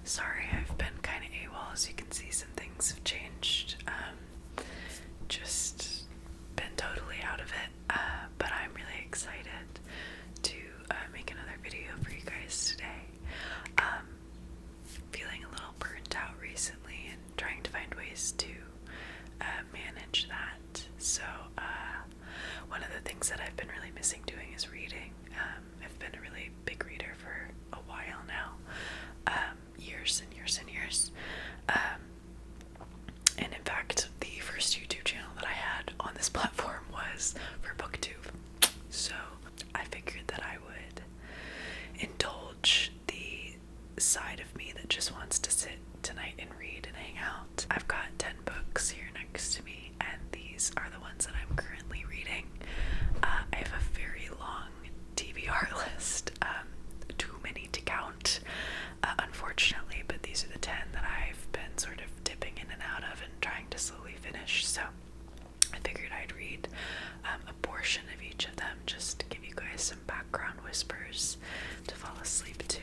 Sorry, I've been kind of AWOL. As you can see, some things have changed. Just been totally out of it. But I'm really excited to make another video for you guys today. Feeling a little burnt out recently and trying to find ways to manage that. So, one of the things that I've been really missing doing is reading. I've been a really big reader for a while now. Years and years and years. And in fact, the first YouTube channel that I had on this platform was for BookTube. So I figured that I would indulge the side of me that just wants to sit tonight and read and hang out. I've got 10 books here next to me, and these are the ones that I'm currently reading. I have a very long TBR list, too many to count, unfortunately, but these are the 10 that I've been sort of dipping in and out of and trying to slowly finish. So I figured I'd read a portion of each of them just to give you guys some background whispers to fall asleep to.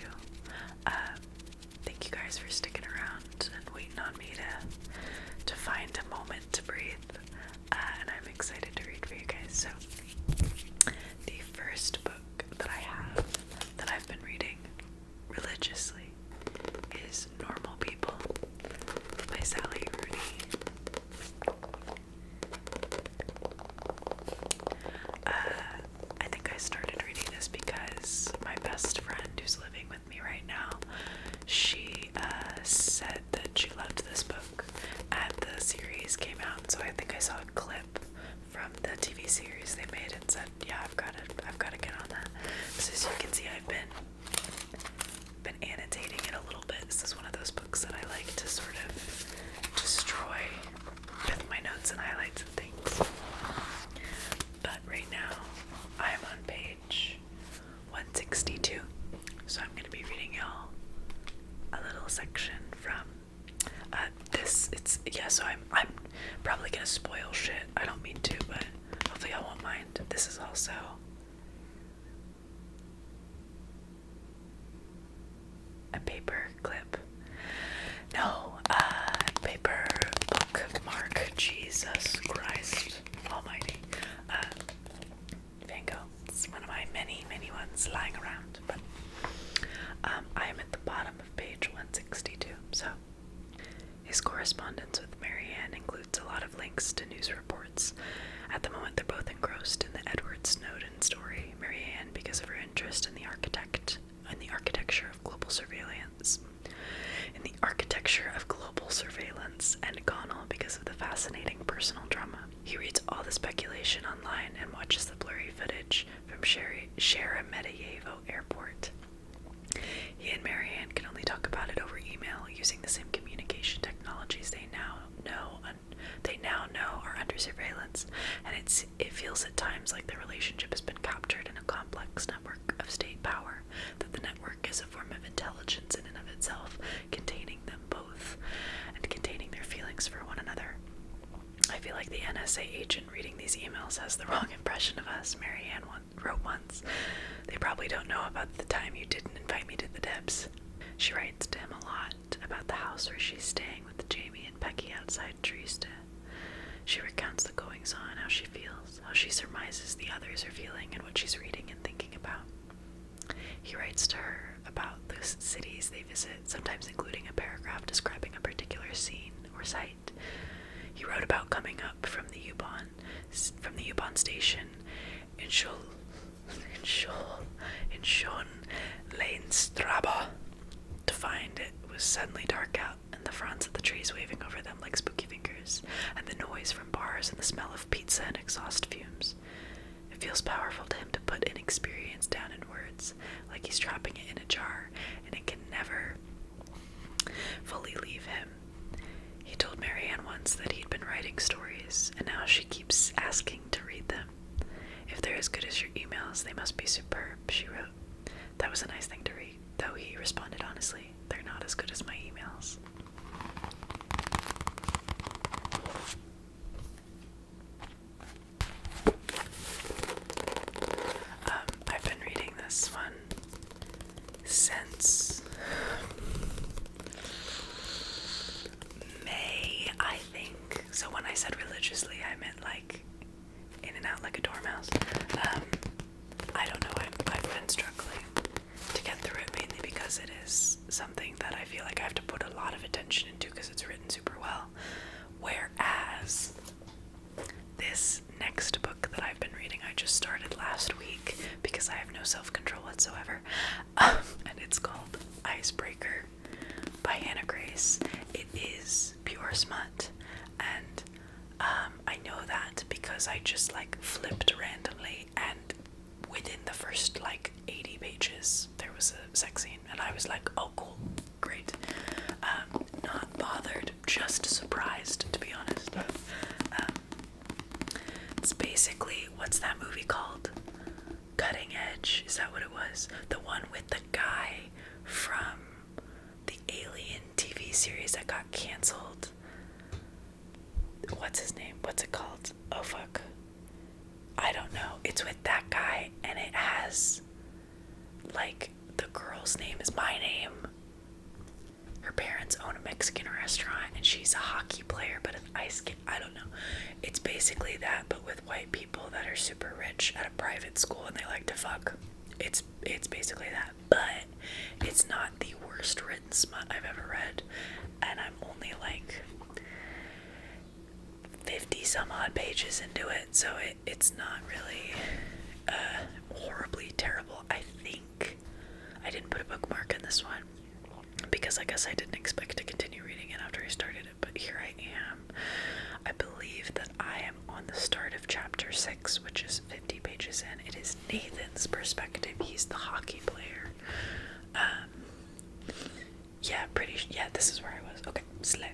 Thank you guys for sticking around and waiting on me to find a moment to breathe. And I'm excited to read for you guys. So the first book that I have that I've been reading religiously is Normal People by Sally Rooney. I think I started reading this because my best friend who's living with me right now, she said that she loved this book and the series came out, so I think I saw a clip from the TV series they made and said, yeah, I've got to get on that. So as you can see, I've been annotating it a little bit. This is one of those books that I like to sort of destroy with my notes and highlights and things. But right now, I'm on page 162, so I'm going to be reading y'all a little section from this. So I'm probably going to spoil shit. I don't mean to, but hopefully I won't mind. This is also a paper clip. No, paper bookmark. Jesus Christ Almighty. Van Gogh. It's one of my many, many ones lying around. But I am at the bottom of page 162. So his correspondence with Marianne includes a lot of links to news reports. At the moment, they're both engrossed in the Edward Snowden story. Marianne, because of her interest in the architecture of global surveillance. And Connell because of the fascinating personal drama. He reads all the speculation online and watches the blurry footage from Sheremetyevo Airport. He and Marianne can only talk about it over email using the same communication technologies they now know are under surveillance, and it feels at times like their relationship has been captured in a complex network of state power, that the network is a form of intelligence in and of itself, containing them both and containing their feelings for one another. I feel like the NSA agent reading these emails has the wrong impression of us, Marianne wrote once. They probably don't know about the time you didn't invite me to the Debs. She writes to him a lot about the house where she's staying with Jamie and Peggy outside Trieste. She recounts the goings-on, how she feels, how she surmises the others are feeling, and what she's reading and thinking about. He writes to her about the cities they visit, sometimes including a paragraph describing a particular scene or site. He wrote about coming up from the U-Bahn station in Schoenleinstrabe to find it was suddenly dark out and the fronds of the trees waving over them like spooky fingers, and the noise from bars and the smell of pizza and exhaust fumes. It feels powerful to him to put an experience down in words, like he's dropping it in a jar, and it can never fully leave him. He told Marianne once that he'd been writing stories, and now she keeps asking to read them. If they're as good as your emails, they must be superb, she wrote. That was a nice thing to read, though he responded honestly, they're not as good as my emails. I've been reading this one since So when I said religiously, I meant like in and out like a dormouse. I don't know, I've been struggling to get through it, mainly because it is something that I feel like I have to put a lot of attention into because it's written super well. Whereas this next book that I've been reading, I just started last week because I have no self-control whatsoever, and it's called Icebreaker by Hannah Grace. It is pure smut, and I know that because I just like flipped randomly, and within the first like 80 pages there was a sex scene, and I was like, oh cool, great. Not bothered, just surprised, to be honest. It's basically, what's that movie called? Cutting Edge, is that what it was? The one with the guy from the Alien TV series that got cancelled. What's his name? What's it called? Oh fuck. I don't know. It's with that guy, and it has, like, the girl's name is my name. Her parents own a Mexican restaurant, and she's a hockey player, but an ice skate. I don't know. It's basically that, but with white people that are super rich at a private school, and they like to fuck. It's basically that, but it's not the worst written smut I've ever read, and I'm only like 50 some odd pages into it, so it's not really horribly terrible. I think I didn't put a bookmark in this one because I guess I didn't expect to continue reading it after I started it, but here I am. I believe that I am on the start of chapter 6, which is 50 pages in. It is Nathan's perspective. He's the hockey player. This is where I was. Okay, slay.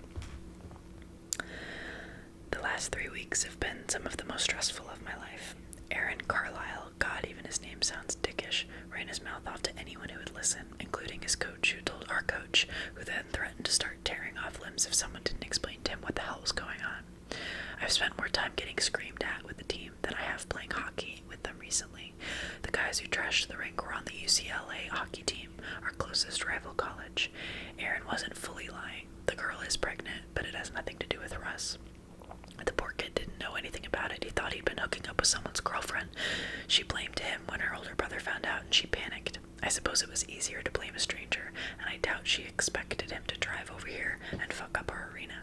The last 3 weeks have been some of the most stressful of my life. Aaron Carlisle, God, even his name sounds dickish, ran his mouth off to anyone who would listen, including his coach, who told our coach, who then threatened to start tearing off limbs if someone didn't explain to him what the hell was going on. I've spent more time getting screamed at with the team than I have playing hockey with them recently. The guys who trashed the rink were on the UCLA hockey team, our closest rival college. Aaron wasn't fully lying. The girl is pregnant, but it has nothing to do with Russ. The poor kid didn't know anything about it. He thought he'd been hooking up with someone's girlfriend. She blamed him when her older brother found out, and she panicked. I suppose it was easier to blame a stranger, and I doubt she expected him to drive over here and fuck up our arena.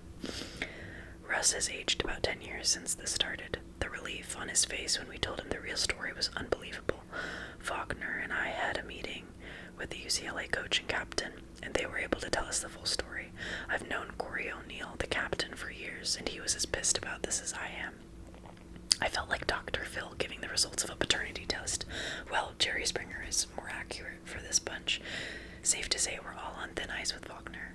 Russ has aged about 10 years since this started. The relief on his face when we told him the real story was unbelievable. Faulkner and I had a meeting with the UCLA coach and captain, and they were able to tell us the full story. I've known Corey O'Neill, the captain, for years, and he was as pissed about this as I am. I felt like Dr. Phil giving the results of a paternity test. Well, Jerry Springer is more accurate for this bunch. Safe to say we're all on thin ice with Faulkner.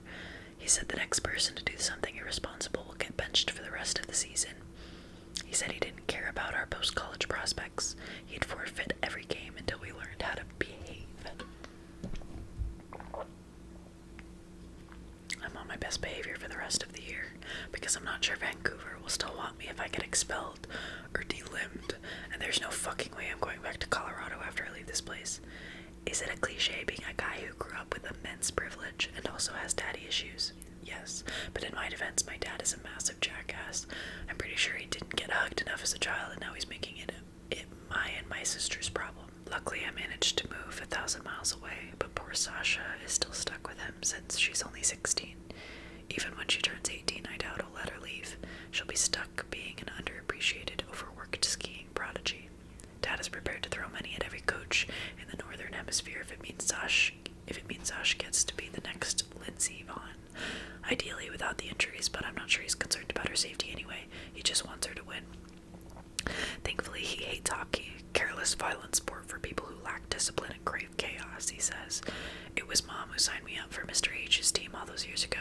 He said the next person to do something irresponsible will get benched for the rest of the season. He said he didn't care about our post-college prospects. He'd forfeit every game until we learned how to behave. I'm on my best behavior for the rest of the year, because I'm not sure Vancouver will still want me if I get expelled or delimbed, and there's no fucking way I'm going back to Colorado after I leave this place. Is it a cliche being a guy who grew up with immense privilege and also has daddy issues? Yes, but in my defense, my dad is a massive jackass. I'm pretty sure he didn't get hugged enough as a child, and now he's making it my and my sister's problem. Luckily, I managed to move 1,000 miles away, but poor Sasha is still stuck with him since she's only 16. Even when she turns 18, I doubt I'll let her leave. She'll be stuck being an underappreciated, overworked skiing prodigy. Dad is prepared to throw money at every coach in the Northern Hemisphere if it means Sash gets to be the next Lindsey Vonn. Ideally without the injuries, but I'm not sure he's concerned about her safety anyway. He just wants her to win. Thankfully, he hates hockey, careless, violent sport for people who lack discipline and crave chaos, he says. It was Mom who signed me up for Mr. H's team all those years ago.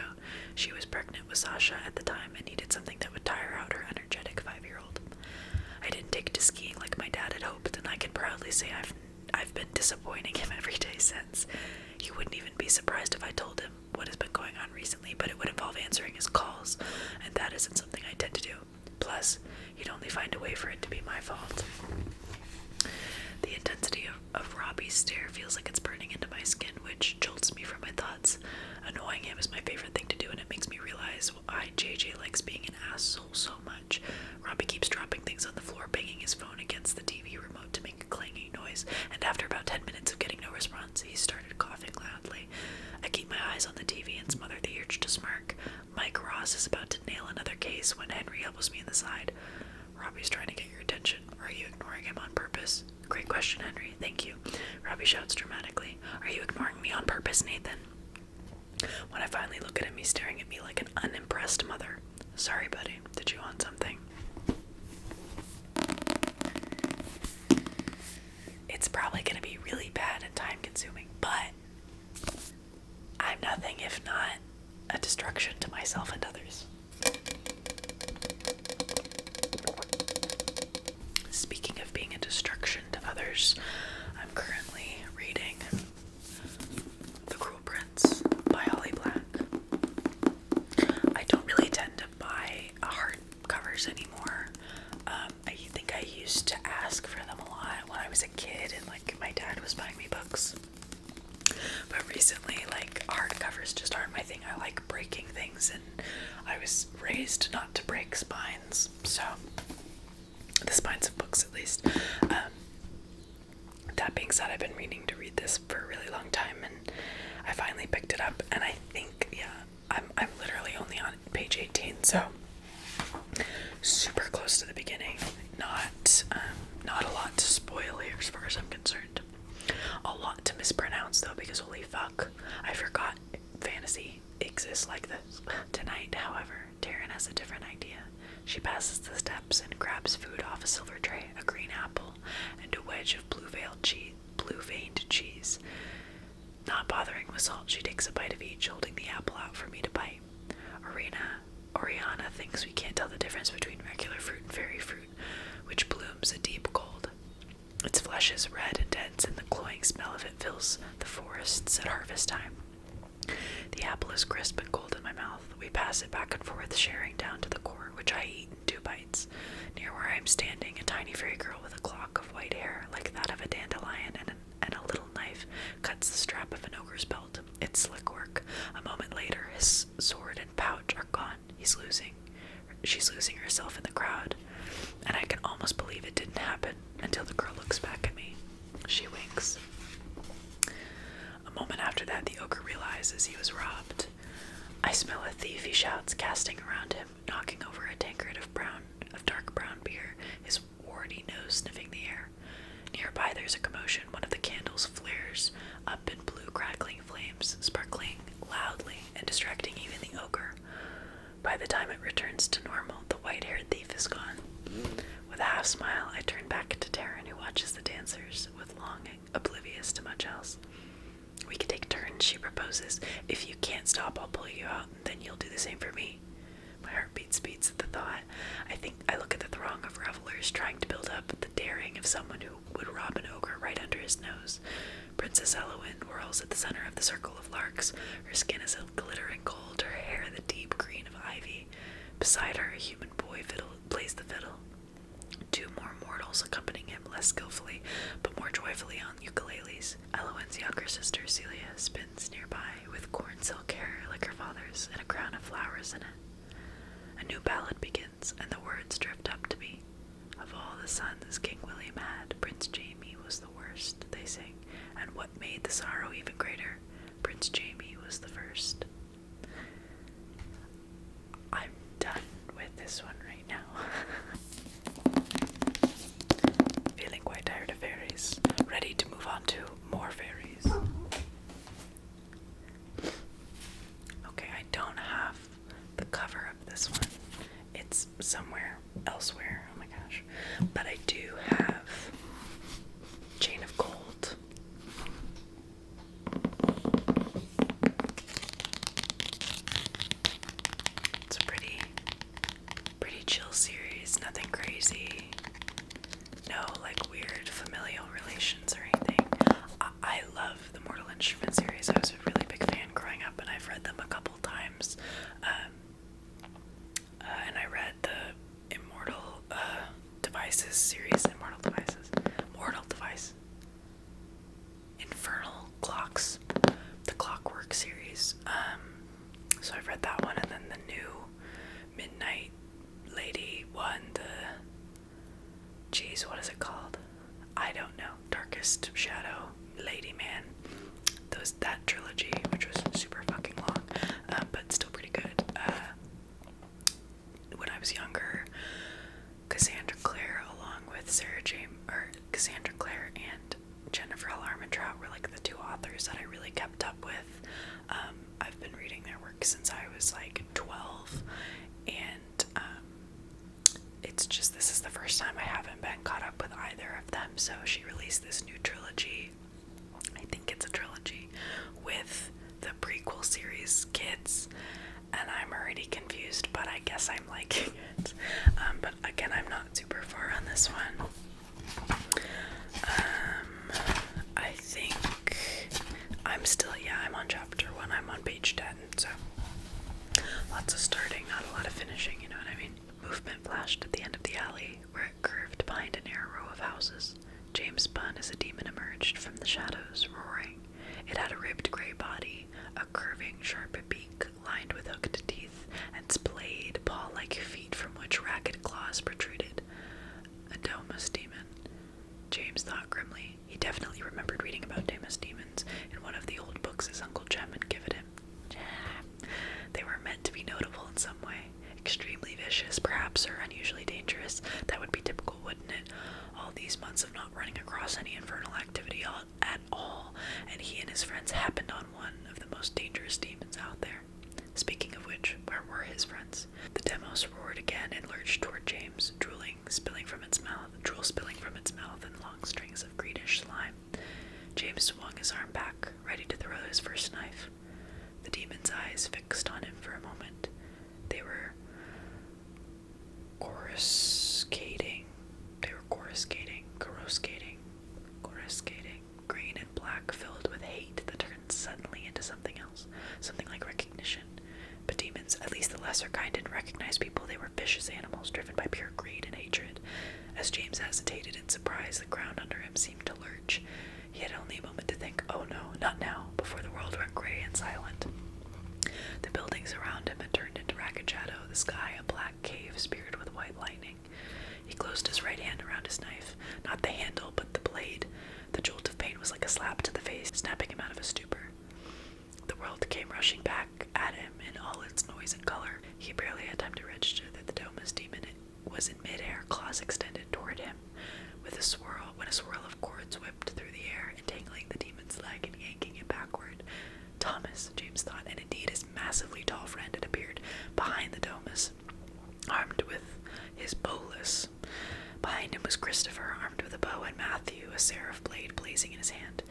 She was pregnant with Sasha at the time and needed something that would tire out her energetic 5-year-old. I didn't take to skiing like my dad had hoped, and I can proudly say I've been disappointing him every day since. He wouldn't even be surprised if I told him what has been going on recently, but it would involve answering his calls, and that isn't something I tend to do. Plus, he'd only find a way for it to be my fault. The intensity of Robbie's stare feels like it's burning into my skin, which jolts me from my thoughts. Annoying him is my favorite thing to do, and it makes me realize why JJ likes being an asshole so side. Robbie's trying to get your attention. Are you ignoring him on purpose? Great question, Henry. Thank you. Robbie shouts dramatically. Are you ignoring me on purpose, Nathan? When I finally look at him, he's staring at me like an unimpressed mother. Sorry, buddy. Did you want something? It's probably going to be really bad and time-consuming, but I'm nothing if not a destruction to myself and others. Speaking of being a destruction to others, I'm currently reading The Cruel Prince by Holly Black. I don't really tend to buy hardcovers anymore. I think I used to ask for them a lot when I was a kid and like my dad was buying me books. But recently, like, hardcovers just aren't my thing. I like breaking things, and I was raised not to break spines, so the spines of books at least. That being said, I've been meaning to read this for a really long time, and I finally picked it up, and I think, yeah, I'm literally only on page 18, so super close to the beginning. Not a lot to spoil here as far as I'm concerned. A lot to mispronounce though, because holy fuck, I forgot fantasy exists like this. Tonight, however, Taryn has a different idea. She passes the steps and grabs food off a silver tray, a green apple, and a wedge of blue-veined cheese. Not bothering with salt, she takes a bite of each, holding the apple out for me to bite. Oriana thinks we can't tell the difference between regular fruit and fairy fruit, which blooms a deep gold. Its flesh is red and dense, and the cloying smell of it fills the forests at harvest time. The apple is crisp and cold in my mouth. We pass it back and forth, sharing down to the core, which I eat in 2 bites. Near where I am standing, a tiny fairy girl with a clock of white hair, like that of a dandelion, and a little knife, cuts the strap of an ogre's belt. It's slick work. A moment later, his sword and pouch are gone. She's losing herself in the crowd, and I can almost believe it didn't happen until the girl looks back at me. She winks. A moment after that, the ogre realizes he was robbed. I smell a thief, he shouts, casting around him, knocking over a tankard of dark brown beer, his warty nose sniffing the air. Nearby there's a commotion. One of the candles flares up in blue crackling flames, sparkling loudly and distracting even the ogre. By the time it returns to normal, the white-haired thief is gone. With a half smile, I turn back to Taryn, who watches the dancers with longing, oblivious to much else. We can take turns, she proposes. If you can't stop, I'll pull you out, and then you'll do the same for me. My heart beats at the thought. I look at the throng of revelers trying to build up the daring of someone who would rob an ogre right under his nose. Princess Elowen whirls at the center of the circle of larks. Her skin is a glittering gold, her hair the deep green of ivy. Beside her, a human boy plays the fiddle. 2 more mortals accompanying him less skillfully, but more joyfully on ukuleles. Elowen's younger sister, Celia, spins nearby, with corn silk hair like her father's and a crown of flowers in it. A new ballad begins, and the words drift up to me. Of all the sons King William had, Prince Jamie was the worst, they sing, and what made the sorrow even greater, Prince Jamie was the first. I'm done with this one right now. Feeling quite tired of fairies, ready to move on to more fairies. Okay, I don't have the cover of this one. It's somewhere elsewhere, oh my gosh. But I do have Chain of Gold. It's a pretty chill series, nothing crazy. No, like, weird familial relations or anything. I love the Mortal Instrument series. I was a really big fan growing up, and I've read them a couple times. And I read the Immortal Devices series. Mortal Device. Infernal Clocks. The Clockwork series. So I've read that one, and then the new Midnight Lady one, what is it called? I don't know. Darkest Shadow, Lady Man. That trilogy, which was super fucking long, but still pretty good. When I was younger, Cassandra Clare and Jennifer L. Armentrout were like the two authors that I really kept up with. I've been reading their work since I was like 12, and it's just, this is the first time I haven't been caught up with either of them. So she released this new trilogy, I think it's a trilogy, with the prequel series Kids, and I'm already confused, but I guess I'm liking it. But again, I'm not super far on this one. I think I'm still, I'm on chapter 1, I'm on page 10, so lots of starting, not a lot of finishing, you know what I mean? Movement flashed at the end of the alley, where it curved behind a narrow row of houses. James spun as a demon emerged from the shadows, roaring. It had a ribbed gray body, a curving, sharp beak lined with hooked teeth, and splayed, paw-like feet from which ragged claws protruded. A Domus demon. James thought grimly. He definitely remembered reading about Damus demons in one of the old books his Uncle Jem had given him. They were meant to be notable in some way. Extremely vicious, perhaps, or unusually dangerous. That would be typical, wouldn't it? All these months of not running across any infernal activity at all, and he and his friends happened on one of the most dangerous demons out there. Speaking of which, where were his friends? The Demos roared again and lurched toward James, drool spilling from its mouth in long strings of greenish slime. James swung his arm back, ready to throw his first knife. The demon's eyes fixed on him for a moment. They were coruscating, green and black, filled with hate that turned suddenly into something else, something like recognition. But demons, at least the lesser kind, didn't recognize people. They were vicious animals driven by pure greed and hatred. As James hesitated in surprise, the ground under him seemed to lurch. He had only a moment to think, oh no, not now, before the world went gray and silent. The buildings around him had turned into ragged shadow, the sky a black cave speared with white lightning. He closed his right hand around his knife, not the handle, but the blade. The jolt of pain was like a slap to the face, snapping him out of a stupor. The world came rushing back at him in all its noise and color. He barely had time to register that the Domus demon was in midair, claws extended toward him. When a swirl of cords whipped through the air, entangling the demon's leg and yanking it backward. Thomas, James thought, and indeed his massively tall friend, had appeared behind the Domus, armed with his bolus. Behind him was Christopher, armed with a bow, and Matthew, a seraph blade blazing in his hand.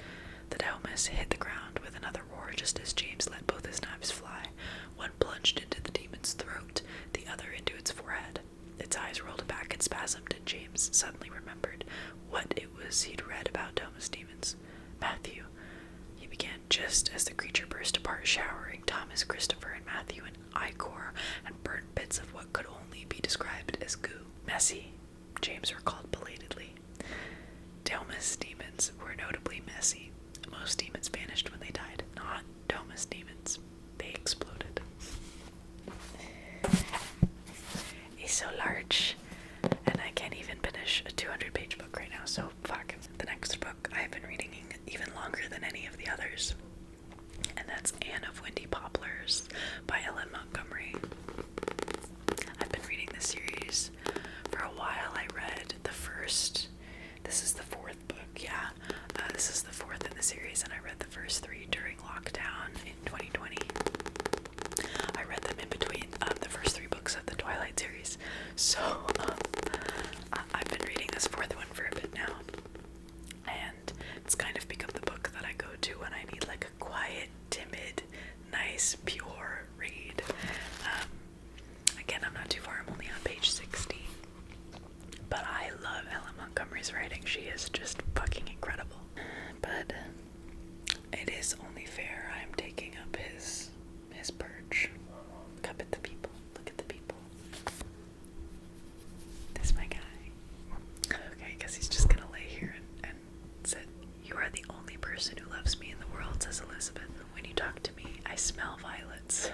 The Domus hit the ground with another roar just as James let both his knives fly. One plunged into the demon's throat, the other into its forehead. Its eyes rolled back and spasmed, and James suddenly remembered what it was he'd read about Domus demons. Matthew, he began just as the creature burst apart, showering Thomas, Christopher, and Matthew in ichor and burnt bits of what could only be described as goo. Messy, James recalled belatedly. Domus demons were notably messy. Most demons vanished when they died, not Domus demons. They exploded. He's so large, and I can't even finish a 200-page book right now, so fuck. The next book I've been reading even longer than any of the others, and that's Anne of Windy Poplars by Ellen Montgomery. I've been reading this series for a while. I read the first, this is the fourth book, this is the fourth in the series, and I read the first 3 during lockdown in 2020. I read them in between the first 3 books of the Twilight series, so I've been reading this fourth one for a bit now, and it's kind of become the book that I go to when I need like a quiet, timid, nice, pure read. Again, I'm not too far, I'm only on page 60, but I love Ellen Montgomery's writing. She is just fucking incredible. But it is only fair I'm taking up his perch. Look up at the people. Look at the people. This is my guy. Okay, I guess he's just gonna lay here and sit. You are the only person who loves me in the world, says Elizabeth. When you talk to me, I smell violets.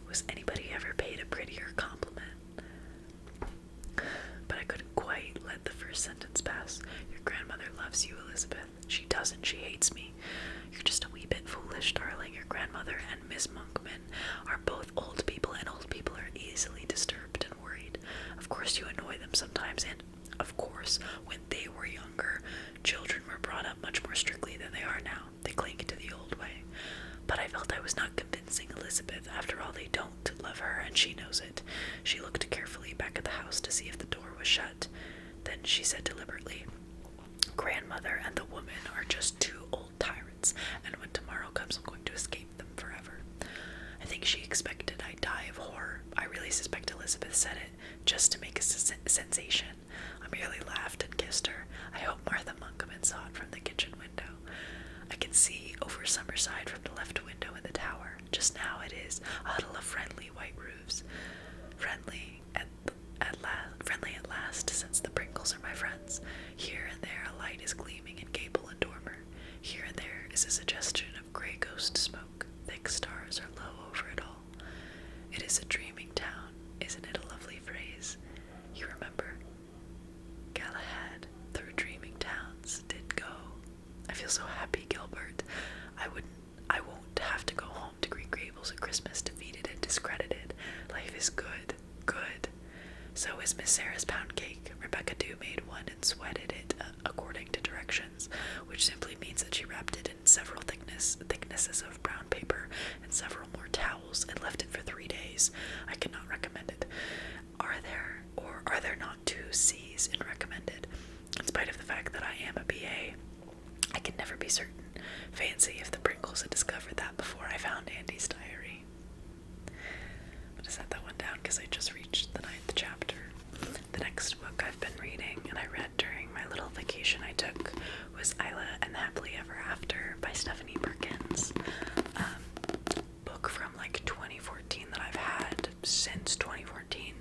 Was anybody ever paid a prettier compliment? But I couldn't quite let the first sentence pass. Your grandmother loves you, Elizabeth. She doesn't. She hates me. You're just a wee bit foolish, darling. Your grandmother and Miss Monkman are both old people, and old people are easily disturbed and worried. Of course you annoy them sometimes, and of course Elizabeth. After all, they don't love her, and she knows it. She looked carefully back at the house to see if the door was shut. Then she said deliberately, "Grandmother and the woman are just two old tyrants, and when tomorrow comes, I'm going to escape them forever." I think she expected I'd die of horror. I really suspect Elizabeth said it just to make a sensation. I merely laughed and kissed her. I hope Martha Monkman saw it from the kitchen window. I can see over Summerside from the left window in the tower. Just now it is a huddle of friendly white roofs. Friendly at last, since the Pringles are my friends. Here and there a light is gleaming in gable and dormer. Here and there is a suggestion of grey ghost smoke. Thick stars are low over it all. It is a dreaming town. Isn't it a lovely phrase? You remember? Galahad through dreaming towns did go. I feel so happy, Gilbert. I won't have to go home to Green Gables at Christmas defeated and discredited. Life is good, good. So is Miss Sarah's pound cake. Rebecca Dew made one and sweated it according to directions, which simply means that she wrapped it in several thicknesses of brown paper and several more towels and left it for 3 days. I cannot recommend it. Are there not 2 C's in recommended? In spite of the fact that I am a BA, I can never be certain. Fancy if the Pringles had discovered that before I found Andy's diary. I'm gonna set that one down because I just reached the 9th chapter. The next book I've been reading and I read during my little vacation I took was Isla and the Happily Ever After by Stephanie Perkins. Book from like 2014 that I've had since 2014.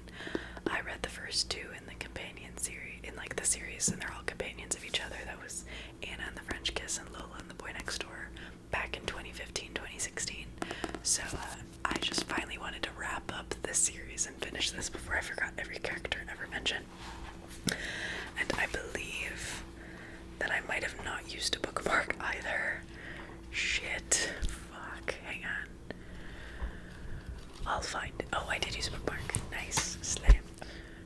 I read the first 2 in the companion series, in like the series, and they're all companions of each other. That was Anna and the French Kiss and Lola and the Boy Next Door back in 2015, 2016. So I just finally wanted to wrap up this series and finish this before I forgot every character ever mentioned. And I believe that I might have not used a bookmark either. Shit. Fuck. Hang on. I'll find it. Oh, I did use a bookmark. Nice. Slam.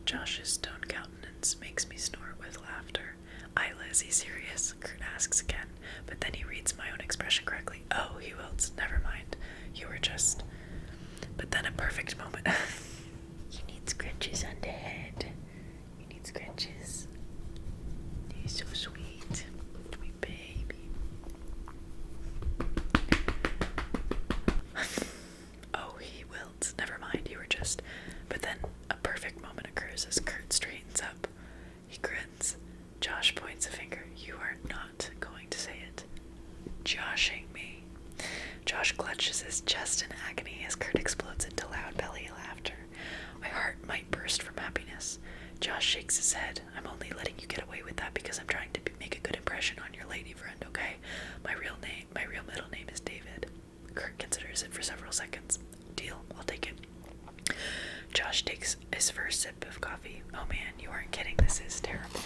Josh's stone countenance makes me snort with laughter. Isla, is he serious? Kurt asks again, but then he reads my own expression correctly. Oh, he wilts. Never mind. You were just... But then a perfect moment. You need scrunches on the head. You need scrunches. He's so sweet. Sweet baby. Oh, he wilts. Never mind. You were just... But then a perfect moment occurs as Kurt straightens up. He grins. Josh points a finger. You are not going to say it. Joshing me. Josh clutches his chest in agony as Kurt explodes into loud belly laughter. My heart might burst from happiness. Josh shakes his head. I'm only letting you get away with that because I'm trying to make a good impression on your lady friend, okay? My real middle name is David. Kurt considers it for several seconds. Deal, I'll take it. Josh takes his first sip of coffee. Oh man, you aren't kidding, this is terrible.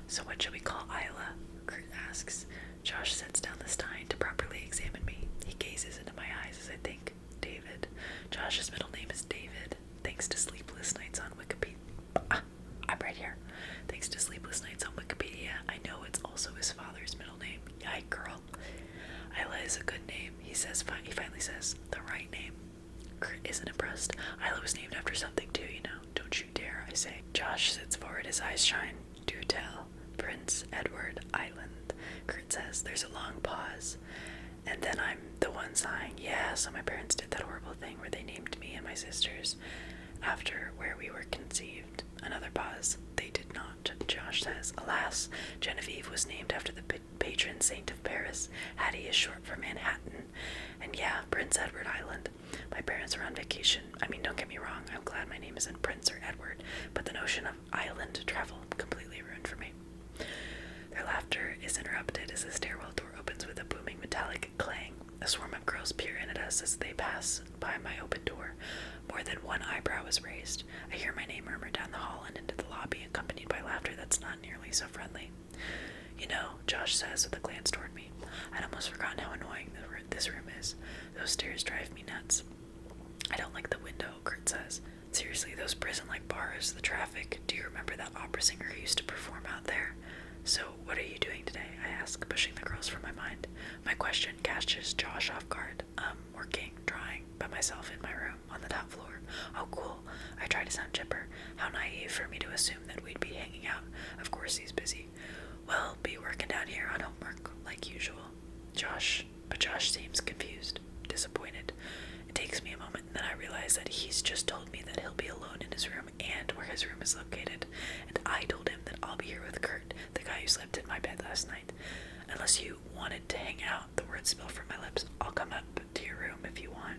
So what should we call Isla? Kurt asks. Josh sets down the stein to properly examine me. He gazes into my eyes as I think. David. Josh's middle name is David. Thanks to Sleepless Nights on Wikipedia. I'm right here. Thanks to Sleepless Nights on Wikipedia, I know it's also his father's middle name. Yike, girl. Isla is a good name, he finally says. The right name. Kurt isn't impressed. Isla was named after something too, you know. Don't you dare, I say. Josh sits forward, his eyes shine. Do tell. Prince Edward Island. Kurt says. There's a long pause. And then I'm the one sighing. Yeah, so my parents did that horrible thing where they named me and my sisters after where we were conceived. Another pause. They did not, Josh says. Alas, Genevieve was named after the patron saint of Paris. Hattie is short for Manhattan. And yeah, Prince Edward Island. My parents were on vacation. I mean, don't get me wrong, I'm glad my name isn't Prince or Edward, but the notion of island travel completely ruined for me. Their laughter is interrupted as the stairwell door opens with a booming metallic clang. A swarm of girls peer in at us as they pass by my open door. More than one eyebrow is raised. I hear my name murmured down the hall and into the lobby, accompanied by laughter that's not nearly so friendly. You know, Josh says with a glance toward me, I'd almost forgotten how annoying this room is. Those stairs drive me nuts. I don't like the window, Kurt says. Seriously, those prison-like bars, the traffic. Do you remember that opera singer who used to perform out there? So, what are you doing today? I ask, pushing the girls from my mind. My question catches Josh off guard. Working, drawing, by myself in my room, on the top floor. Oh, cool. I try to sound chipper. How naive for me to assume that we'd be hanging out. Of course he's busy. Well, be working down here on homework, like usual. Josh seems confused, disappointed. It takes me a moment, and then I realize that he's just told me that he'll be alone in his room and where his room is located. And I told him that I'll be here with Kurt, the guy who slept in my bed last night. Unless you wanted to hang out, the words spill from my lips. I'll come up to your room if you want.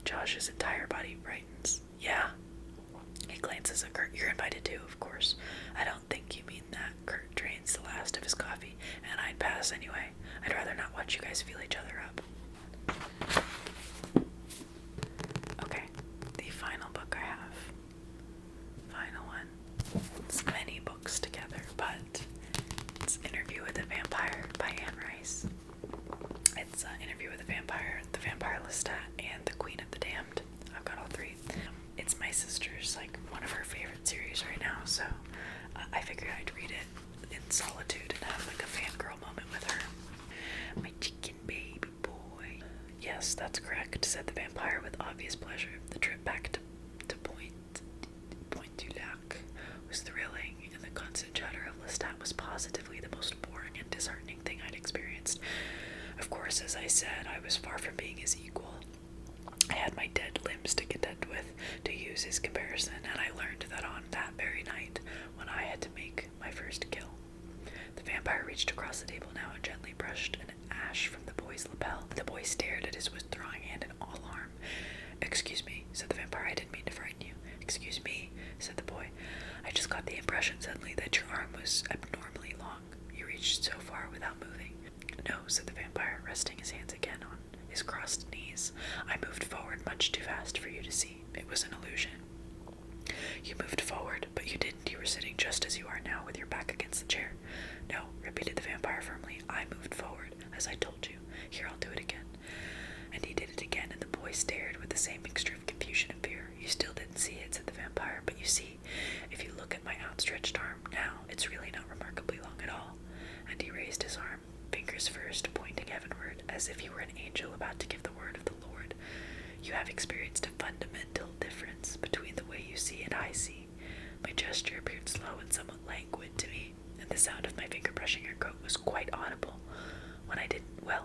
Josh's entire body brightens. Yeah. He glances at Kurt. You're invited too, of course. I don't think you mean that. Kurt drains the last of his coffee, and I'd pass anyway. I'd rather not watch you guys feel each other up. Okay, the final book I have. Final one. It's many books together, but it's Interview with a Vampire by Anne Rice. It's Interview with a Vampire, The Vampire Lestat, and The Queen of the Damned. I've got all three. It's my sister's, one of her favorite series right now, so I figured I'd read it in solitude and have, a fangirl moment with her. My chicken baby boy. Yes, that's correct, said the vampire with obvious pleasure. The trip back to Point du Lac was thrilling, and the constant chatter of Lestat was positively the most boring and disheartening thing I'd experienced. Of course, as I said, I was far from being his equal. I had my dead limbs to contend with, to use his comparison, and I learned that on that very night, when I had to make my first kill. The vampire reached across the table now and gently brushed an ash from the boy's lapel. The boy stared at his withdrawing hand in alarm. Excuse me, said the vampire, I didn't mean to frighten you. Excuse me, said the boy. I just got the impression suddenly that your arm was abnormally long. You reached so far without moving. No, said the vampire, resting his hands again on his crossed knees. I moved forward much too fast for you to see. It was an illusion. You moved forward, but you didn't. You were sitting just as you are now, with your back against the chair. No, repeated the vampire firmly. I moved forward, as I told you. Here, I'll do it again. And he did it again, and the boy stared with the same mixture of confusion and fear. You still didn't see it, said the vampire, but you see, if you look at my outstretched arm now, it's really not remarkably long at all. And he raised his arm, fingers first, pointing heavenward, as if he were an angel about to give the word of the Lord. You have experienced a fundamental difference between the way you see and I see. My gesture appeared slow and somewhat languid to me, and the sound of my finger brushing your coat was quite audible.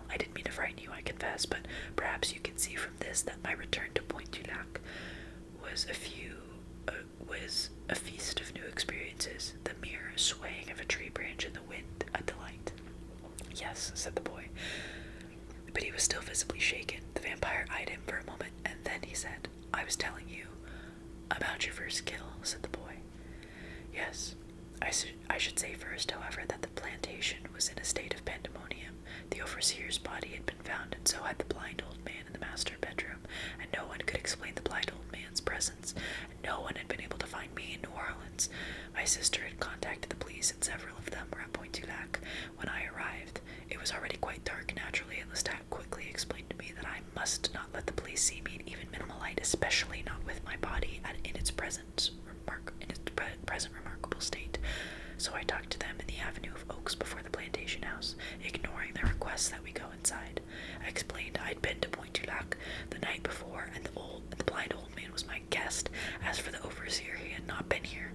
I didn't mean to frighten you, I confess, but perhaps you can see from this that my return to Point du Lac was a feast of new experiences, the mere swaying of a tree branch in the wind, a delight. Yes, said the boy, but he was still visibly shaken. The vampire eyed him for a moment, and then he said, I was telling you about your first kill, said the boy. Yes, I should say first, however, that the plantation was in a state of pandemonium. The overseer's body had been found, and so had the blind old man in the master bedroom, and no one could explain the blind old man's presence, and no one had been able to find me in New Orleans. My sister had contacted the police, and several of them were at Point du Lac when I arrived. It was already quite dark, naturally, and Lestat quickly explained to me that I must not let the police see me in even minimal light, especially not with my body in its present remarkable state. So I talked to them in the avenue of oaks before the plantation house, ignoring their requests that we go inside. I explained I'd been to Point du Lac the night before, and the blind old man was my guest. As for the overseer, he had not been here,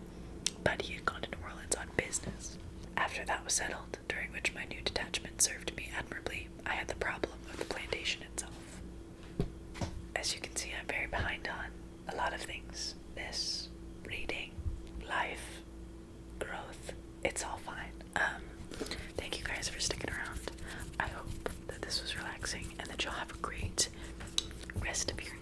but he had gone to New Orleans on business. After that was settled, during which my new detachment served me admirably, I had the problem of the plantation itself. As you can see, I'm very behind on a lot of things. This, reading, life, growth, it's all fine. Thank you guys for sticking around. I hope that this was relaxing and that you'll have a great rest of your